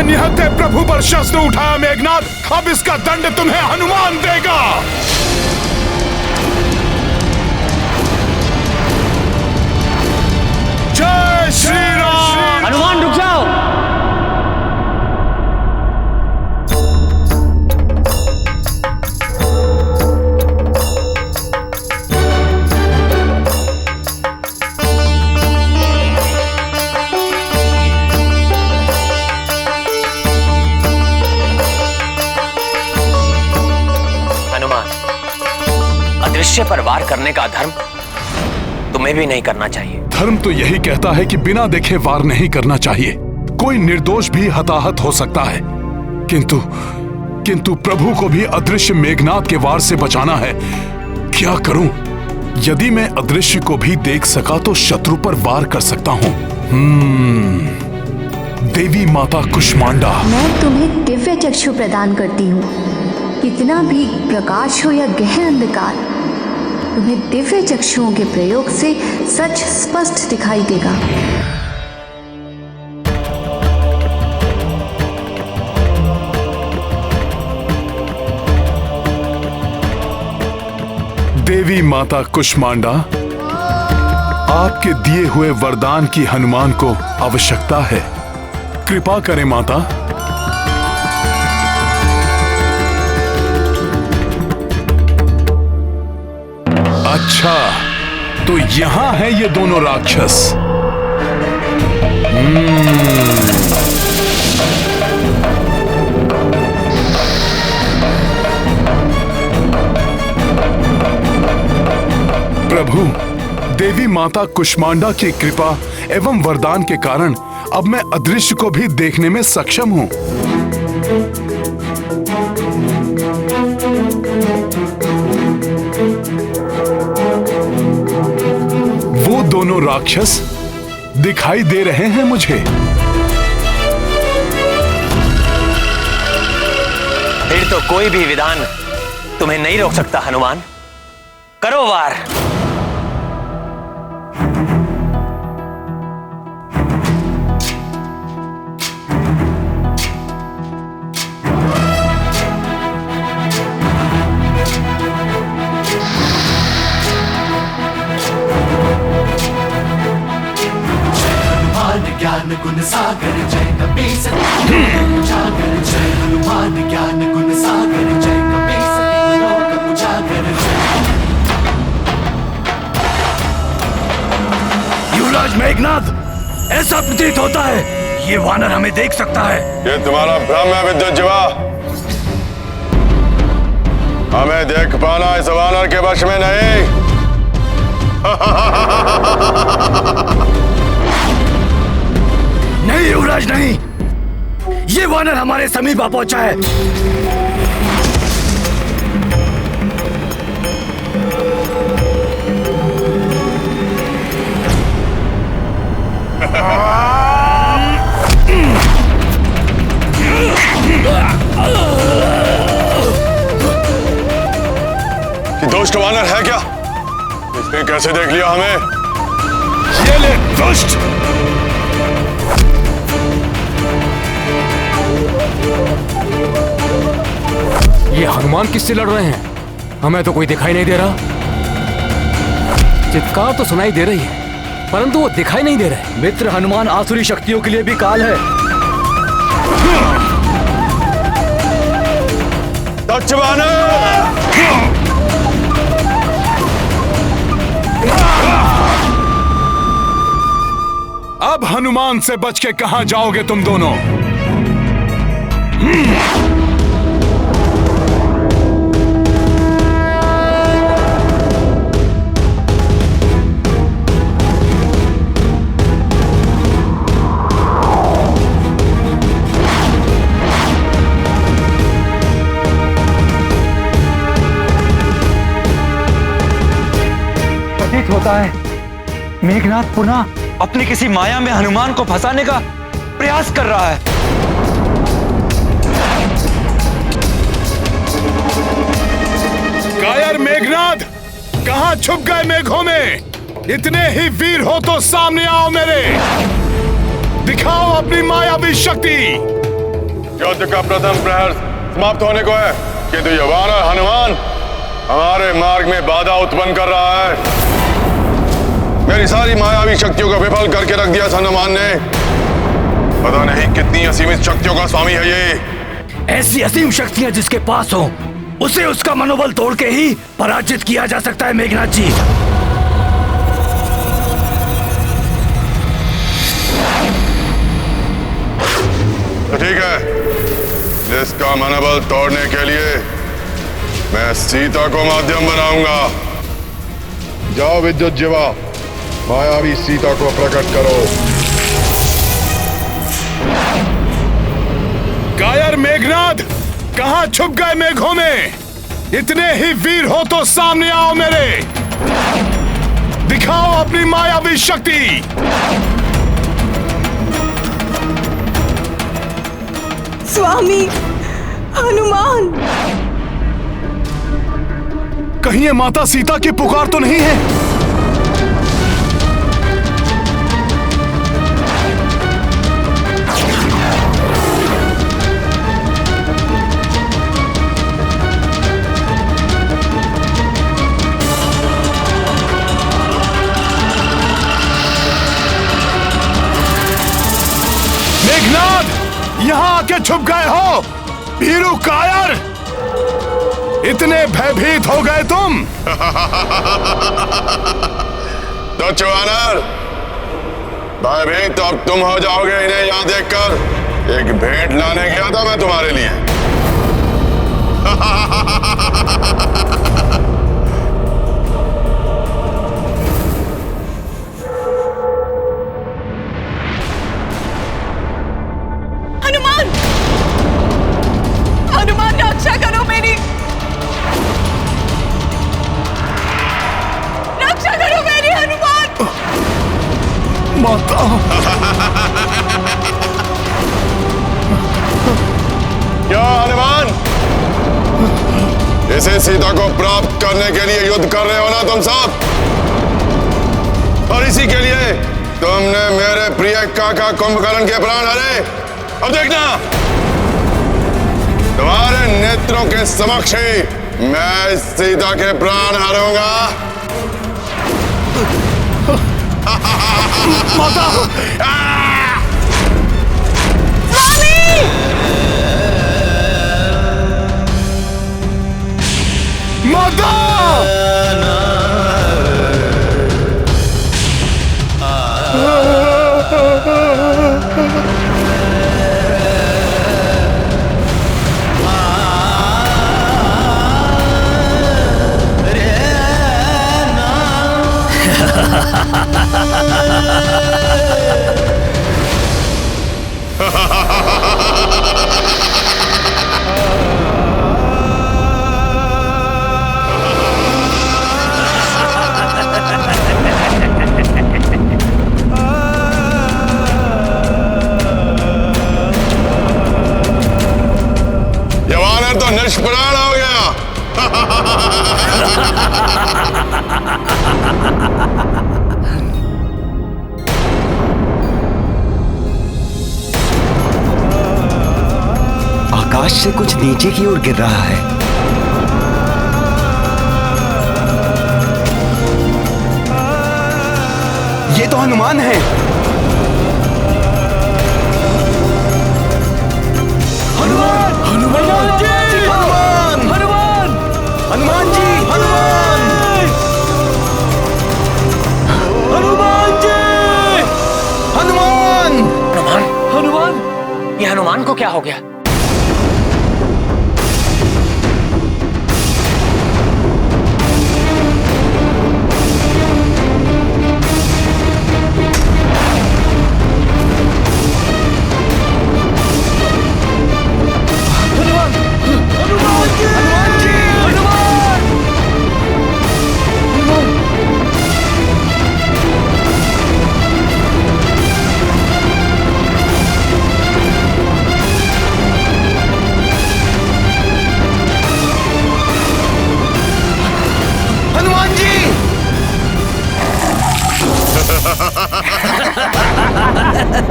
तुमने निहत्थे प्रभु पर शस्त्र उठाया मेघनाद, अब इसका दंड तुम्हें हनुमान देगा। जय श्री राम। हनुमान रुक जाओ। अदृश्य पर वार करने का धर्म तुम्हें भी नहीं करना चाहिए। धर्म तो यही कहता है कि बिना देखे वार नहीं करना चाहिए। कोई निर्दोष भी हताहत हो सकता है, किंतु प्रभु को भी अदृश्य मेघनाद के वार से बचाना है। क्या करूं? यदि मैं अदृश्य को भी देख सका तो शत्रु पर वार कर सकता हूं। देवी माता कुष्मांडा, मैं तुम्हें दिव्य चक्षु प्रदान करती हूँ। कितना भी प्रकाश हो या गहन अंधकार, तुम्हें दिव्य चक्षुओं के प्रयोग से सच स्पष्ट दिखाई देगा। देवी माता कुष्मांडा, आपके दिए हुए वरदान की हनुमान को आवश्यकता है। कृपा करें माता। अच्छा, तो यहां है ये दोनों राक्षस। प्रभु, देवी माता कुष्मांडा की कृपा एवं वरदान के कारण अब मैं अदृश्य को भी देखने में सक्षम हूं। वो दोनों राक्षस दिखाई दे रहे हैं मुझे। फिर तो कोई भी विधान तुम्हें नहीं रोक सकता हनुमान। करो वार। ज्ञान गुण सागर जय कपीस उजागर, जय हनुमान ज्ञान गुण सागर जय कपीस लोक उजागर। युवराज मेघनाद, ऐसा प्रतीत होता है ये वानर हमें देख सकता है। ये तुम्हारा भ्रम है विद्युत जीवा। हमें देख पाना इस वानर के वश में नहीं। नहीं युवराज नहीं, ये वानर हमारे समीप आ पहुंचा है। ये दुष्ट वानर है क्या? इसने कैसे देख लिया हमें? ये ले दुष्ट! ये हनुमान किससे लड़ रहे हैं? हमें तो कोई दिखाई नहीं दे रहा। चित्कार तो सुनाई दे रही है, परंतु वो दिखाई नहीं दे रहे। मित्र, हनुमान आसुरी शक्तियों के लिए भी काल है। दक्ष वानर! अब हनुमान से बच के कहां जाओगे तुम दोनों? प्रतीत होता है मेघनाद पुनः अपनी किसी माया में हनुमान को फंसाने का प्रयास कर रहा है। कायर मेघनाद, कहां छुप गए मेघों में? इतने ही वीर हो तो सामने आओ मेरे। दिखाओ अपनी मायावी शक्ति। युद्ध का प्रथम प्रहर समाप्त होने को है, किंतु ये वानर हनुमान हमारे मार्ग में बाधा उत्पन्न कर रहा है। मेरी सारी मायावी शक्तियों को विफल करके रख दिया हनुमान ने। पता नहीं कितनी असीमित शक्तियों का स्वामी है ये। ऐसी असीम शक्तियां जिसके पास हो, उसे उसका मनोबल तोड़ के ही पराजित किया जा सकता है मेघनाथ जी। तो ठीक है, जिसका मनोबल तोड़ने के लिए मैं सीता को माध्यम बनाऊंगा। जाओ विद्युत जीवा, मायावी सीता को प्रकट करो। कायर मेघनाथ, कहां छुप गए मेघों में? इतने ही वीर हो तो सामने आओ मेरे, दिखाओ अपनी मायावी शक्ति। स्वामी हनुमान, कहीं ये माता सीता की पुकार तो नहीं है? मेघनाथ, यहां आके छुप गए हो? भीरू कायर, इतने भयभीत हो गए तुम? तो चुवानर, भयभीत तो अब तुम हो जाओगे इन्हें यहां देखकर। एक भेंट लाने गया था मैं तुम्हारे लिए। हनुमान, हनुमान रक्षा करो मेरी, रक्षा करो मेरी हनुमान। माता, क्या हनुमान, इसे सीता को प्राप्त करने के लिए युद्ध कर रहे हो ना तुम सब? और इसी के लिए तुमने मेरे प्रिय काका कुंभकर्ण के प्राण हरे। अब देखना, तुम्हारे नेत्रों के समक्ष ही मैं सीता के प्राण हरूंगा। माता, स्वामी, माता! ये वानर तो निष्प्राण हो गया। आकाश से कुछ नीचे की ओर गिर रहा है। ये तो हनुमान है। हनुमान, हनुमान जी, हनुमान, हनुमान, हनुमान जी, हनुमान, हनुमान जी, हनुमान, हनुमान, हनुमान, ये हनुमान को क्या हो गया?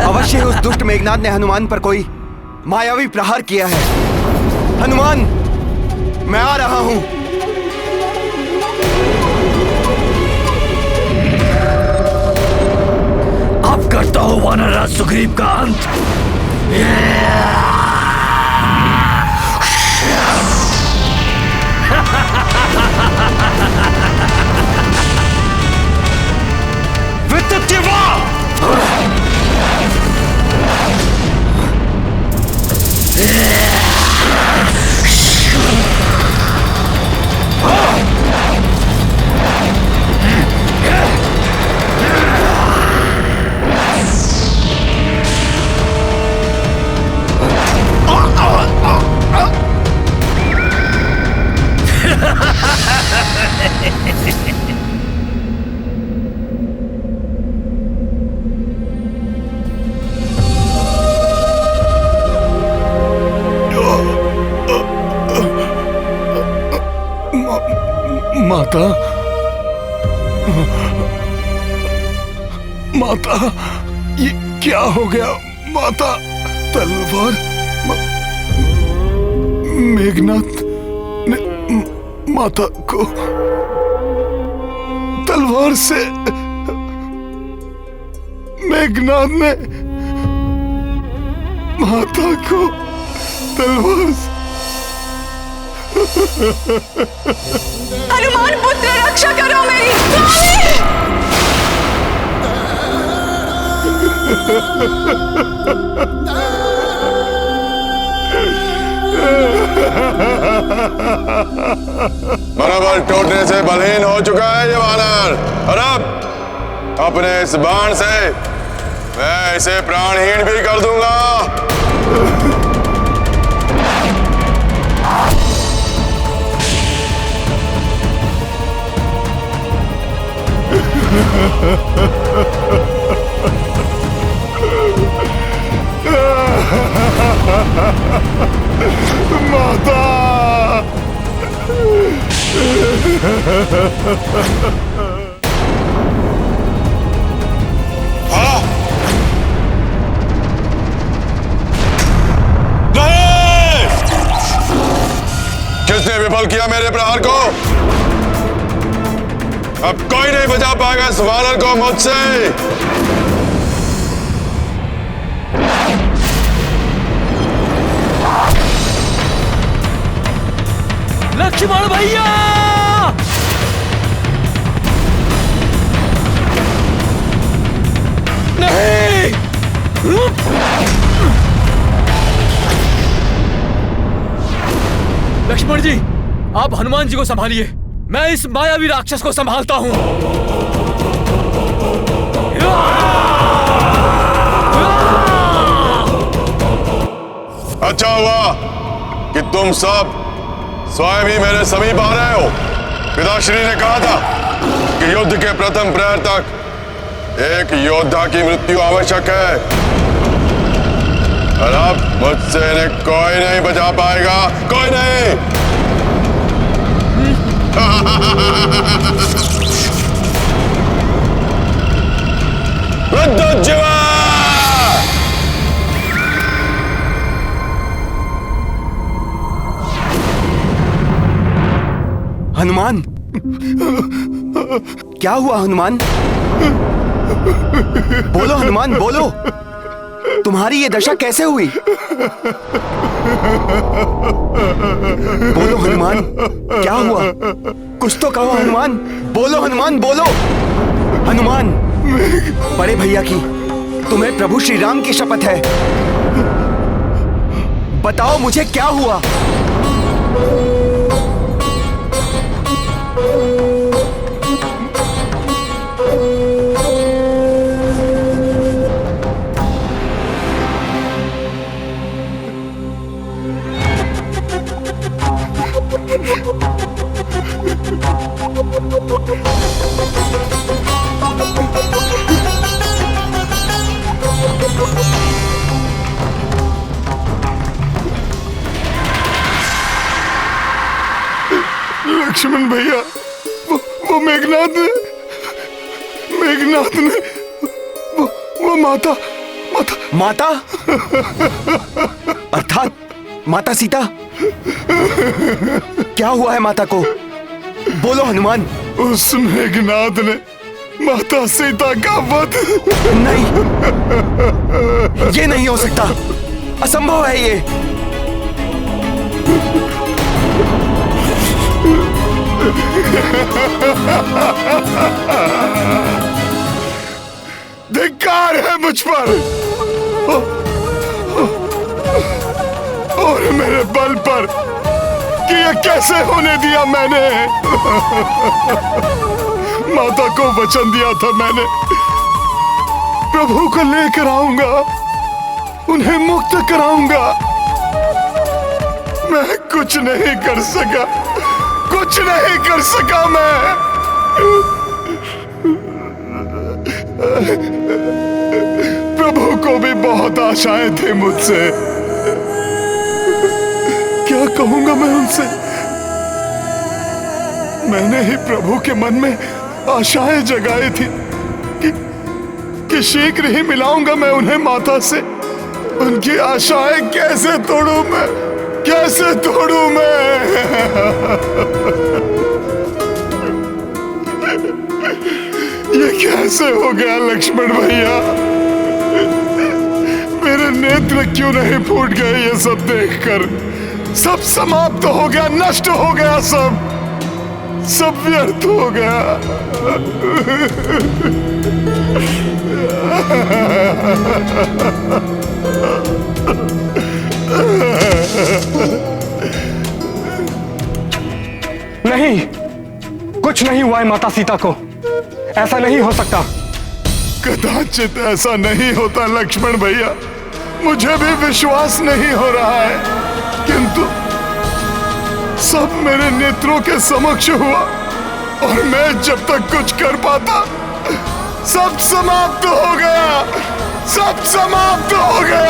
अवश्य उस दुष्ट मेघनाथ ने हनुमान पर कोई मायावी प्रहार किया है। हनुमान, मैं आ रहा हूं। अब करता हूं वानरराज सुग्रीव का अंत। माता, माता, ये क्या हो गया माता? तलवार मेघनाथ ने माता को तलवार से, मेघनाथ ने माता को तलवार से। हनुमान पुत्र रक्षा करो मेरी। मनोबल टूटने से बलहीन हो चुका है ये वानर, और अब अपने इस बाण से मैं इसे प्राणहीन भी कर दूंगा। माता, हाँ? नहीं! किसने विफल किया मेरे प्रहार को? अब कोई नहीं बचा पाएगा इस वानर को मुझसे। लक्ष्मण भैया! नहीं! लक्ष्मण जी, आप हनुमान जी को संभालिए, मैं इस मायावी राक्षस को संभालता हूं। अच्छा हुआ कि तुम सब स्वयं ही मेरे समीप आ रहे हो। पिताश्री ने कहा था कि युद्ध के प्रथम प्रहर तक एक योद्धा की मृत्यु आवश्यक है, और अब मुझसे इन्हें कोई नहीं बचा पाएगा, कोई नहीं। विद्युज्जीवा! हनुमान, क्या हुआ हनुमान? बोलो हनुमान, बोलो। तुम्हारी ये दशा कैसे हुई? बोलो हनुमान, क्या हुआ? कुछ तो कहो हनुमान। बोलो हनुमान, बोलो। हनुमान, बड़े भैया की, तुम्हें प्रभु श्री राम की शपथ है, बताओ मुझे क्या हुआ? लक्ष्मण भैया, वो मेघनाथ ने वो माता। माता? माता सीता, क्या हुआ है माता को? बोलो हनुमान। उस मेघनाद ने माता सीता का वध। नहीं, ये नहीं हो सकता, असंभव है ये। धिक्कार है मुझ पर और मेरे बल पर कि ये कैसे होने दिया मैंने। माता को वचन दिया था मैंने, प्रभु को लेकर आऊंगा, उन्हें मुक्त कराऊंगा। मैं कुछ नहीं कर सका, कुछ नहीं कर सका मैं। प्रभु को भी बहुत आशाएं थी मुझसे। क्या कहूंगा मैं उनसे? मैंने ही प्रभु के मन में आशाएं जगाई थी कि शीघ्र ही मिलाऊंगा मैं उन्हें माता से। उनकी आशाएं कैसे तोड़ूं मैं, कैसे तोड़ूं मैं? ये कैसे हो गया लक्ष्मण भैया? मेरे नेत्र क्यों नहीं फूट गए ये सब देखकर? सब समाप्त हो गया, नष्ट हो गया, सब व्यर्थ हो गया। नहीं, कुछ नहीं हुआ है माता सीता को। ऐसा नहीं हो सकता। कदाचित ऐसा नहीं होता लक्ष्मण भैया, मुझे भी विश्वास नहीं हो रहा है, किंतु सब मेरे नेत्रों के समक्ष हुआ और मैं जब तक कुछ कर पाता, सब समाप्त हो गया, सब समाप्त हो गया।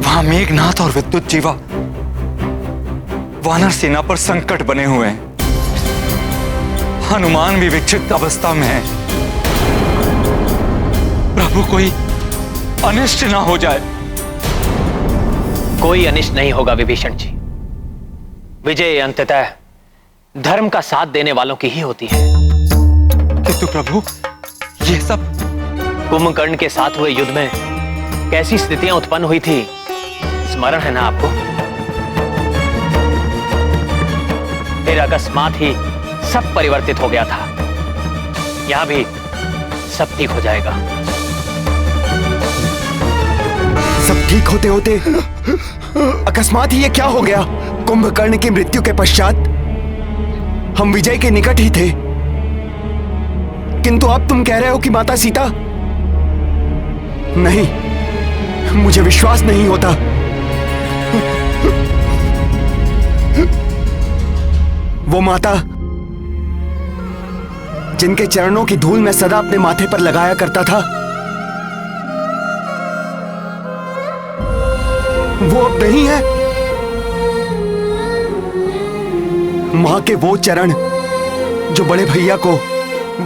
वहां मेघनाथ और विद्युत जीवा वानर सेना पर संकट बने हुए हैं। हनुमान भी विक्षिप्त अवस्था में है। प्रभु कोई अनिष्ट ना हो जाए। कोई अनिष्ट नहीं होगा विभीषण जी। विजय अंततः धर्म का साथ देने वालों की ही होती है। किंतु प्रभु, ये सब कुंभकर्ण के साथ हुए युद्ध में कैसी स्थितियां उत्पन्न हुई थी, स्मरण है ना आपको? फिर अकस्मात ही सब परिवर्तित हो गया था। यहां भी सब ठीक हो जाएगा। सब ठीक होते होते अकस्मात ही ये क्या हो गया? कुंभकर्ण की मृत्यु के पश्चात हम विजय के निकट ही थे, किंतु अब तुम कह रहे हो कि माता सीता। नहीं, मुझे विश्वास नहीं होता। वो माता जिनके चरणों की धूल मैं सदा अपने माथे पर लगाया करता था, वो अब नहीं है। मां के वो चरण जो बड़े भैया को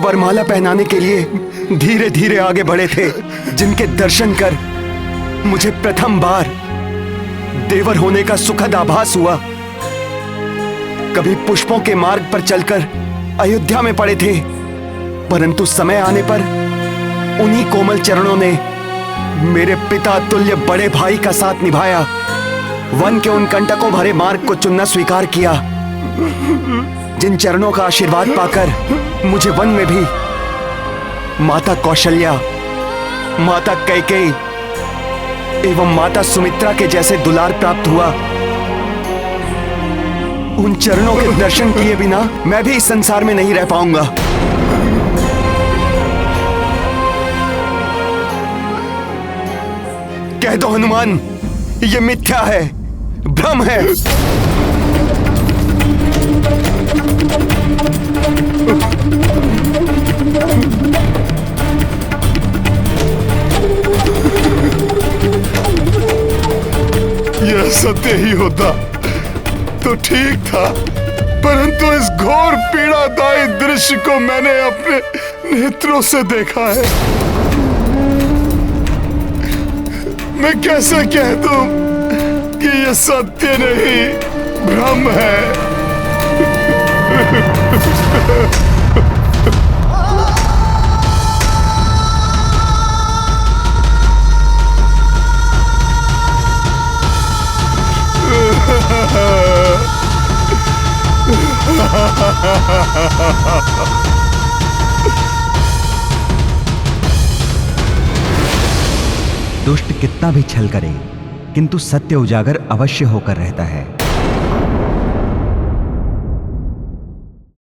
वरमाला पहनाने के लिए धीरे धीरे आगे बढ़े थे, जिनके दर्शन कर मुझे प्रथम बार देवर होने का सुखद आभास हुआ। कभी पुष्पों के मार्ग पर चलकर अयोध्या में पड़े थे, परंतु समय आने पर उन्हीं कोमल चरणों ने मेरे पिता तुल्य बड़े भाई का साथ निभाया। वन के उन कंटकों भरे मार्ग को चुनना स्वीकार किया। जिन चरणों का आशीर्वाद पाकर मुझे वन में भी माता कौशल्या, माता कैकेयी एवं माता सुमित्रा के जैसे दुलार प्राप्त हुआ, उन चरणों के दर्शन किए बिना मैं भी इस संसार में नहीं रह पाऊंगा। कह दो हनुमान, ये मिथ्या है, भ्रम है। यह सत्य ही होता तो ठीक था, परंतु इस घोर पीड़ादायी दृश्य को मैंने अपने नेत्रों से देखा है। मैं कैसे कह दूं कि यह सत्य नहीं, भ्रम है। दुष्ट कितना भी छल करे, किंतु सत्य उजागर अवश्य होकर रहता है।